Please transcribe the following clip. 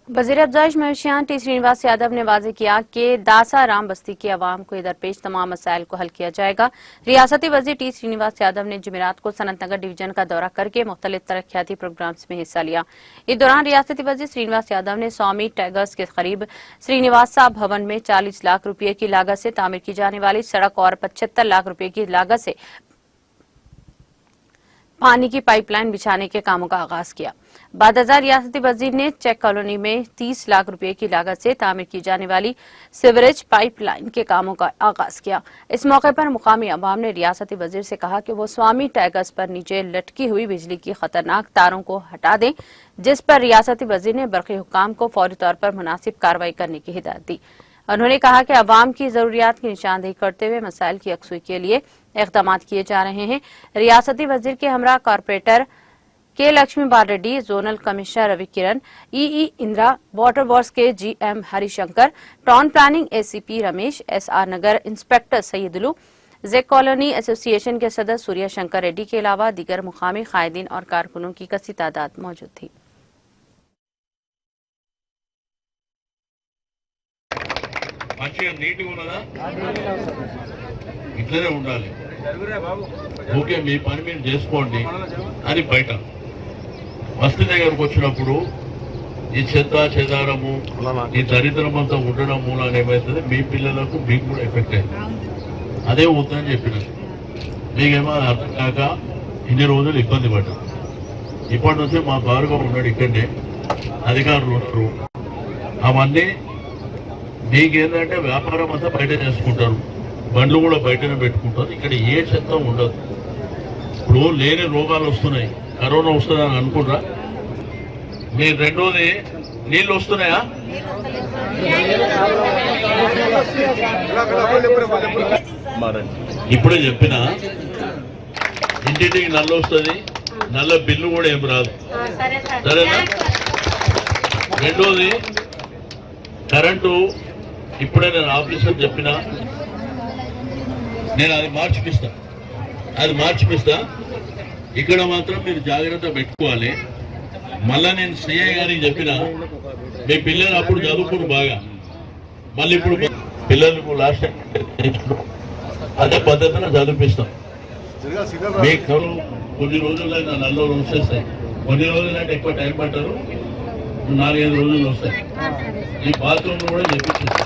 वज़ीर अफ़ज़ाइश मवेशियान टी श्रीनिवास यादव ने वाज़ेह किया कि दासा राम बस्ती की आवाम को दरपेश तमाम मसाइल को हल किया जाएगा। रियासती वज़ीर टी श्रीनिवास यादव ने जुमेरात को सनत नगर डिवीजन का दौरा करके मुख्तलिफ तरक्याती प्रोग्राम्स में हिस्सा लिया। इस दौरान रियासती वज़ीर श्रीनिवास यादव ने स्वामी टाइगर्स के करीब श्रीनिवासा भवन में 40 लाख रुपये की लागत से तामीर की जाने वाली सड़क और 75 लाख रुपये की लागत से पानी की पाइपलाइन बिछाने के कामों का आगाज किया। बादजा रियासती वजीर ने चेक कॉलोनी में 30 लाख रुपए की लागत से तामीर की जाने वाली सीवरेज पाइपलाइन के कामों का आगाज किया। इस मौके पर मुकामी अवाम ने रियासती वजीर से कहा कि वो स्वामी टाइगर्स पर नीचे लटकी हुई बिजली की खतरनाक तारों को हटा दें, जिस पर रियासती वजीर ने बरक़ी हुक्काम को फौरी तौर पर मुनासिब कार्रवाई करने की हिदायत दी। उन्होंने कहा कि अवाम की जरूरियात की निशानदेही करते हुए मसाइल की यकसुई के लिए इक़दाम किए जा रहे हैं। रियासती वजीर के हमरा कॉर्पोरेटर के लक्ष्मी बाल रेड्डी, जोनल कमिश्नर रवि किरण, ई इंदिरा, वाटर वर्क्स के GM Harishankar, town planning ACP Ramesh, SR नगर इंस्पेक्टर सईदुलू, जेक कॉलोनी एसोसिएशन के सदस्य सूर्य शंकर रेड्डी के अलावा दीगर मुकामी कायदीन और कारकुनों की कसी तादाद मौजूद थी। మంచిగా నీట్గా ఉన్నదా? ఇట్లనే ఉండాలి. ఓకే, మీ పని మీరు చేసుకోండి అని బయట బస్తీ దగ్గరకు వచ్చినప్పుడు ఈ చెత్త చెదారము ఈ దరిద్రం అంతా ఉండడం మూలాన ఏమవుతుంది, మీ పిల్లలకు మీకు కూడా ఎఫెక్ట్ అయింది. అదే వద్దని చెప్పినారు. మీకేమో అర్థం కాక ఇన్ని రోజులు ఇబ్బంది పడ్డారు. ఇప్పటి నుంచి మా భార్గవ ఉన్నాడు, ఇక్కడనే అధికారులు ఉన్నారు. అవన్నీ మీకేంటంటే వ్యాపారం అంతా బయట చేసుకుంటారు, బండ్లు కూడా బయటనే పెట్టుకుంటారు. ఇక్కడ ఏ చెత్త ఉండదు. ఇప్పుడు లేని రోగాలు వస్తున్నాయి, కరోనా వస్తుందని అనుకుంటా. మీరు రెండోది నీళ్ళు వస్తున్నాయా? ఇప్పుడే చెప్పిన ఇంటింటికి నల్ల వస్తుంది, నల్ల బిల్లు కూడా ఏం రాదు. సరేనా? రెండోది కరెంటు ఇప్పుడే నేను ఆఫీసర్ చెప్పిన, నేను అది మార్చిపిస్తా. ఇక్కడ మాత్రం మీరు జాగ్రత్త పెట్టుకోవాలి. మళ్ళా నేను CI గారికి చెప్పిన, మీ పిల్లలు అప్పుడు చదువుకుని బాగా, మళ్ళీ ఇప్పుడు పిల్లలకు లాస్ట్ అదే పద్ధతిలో చదివిపిస్తాం. మీకు కొన్ని రోజులైనా నల్ల రోజులు వచ్చేస్తాయి, కొన్ని రోజులైతే ఎక్కువ టైం పట్టరు, 4-5 రోజులు వస్తాయి. ఈ బాత్రూమ్ కూడా చెప్పించారు.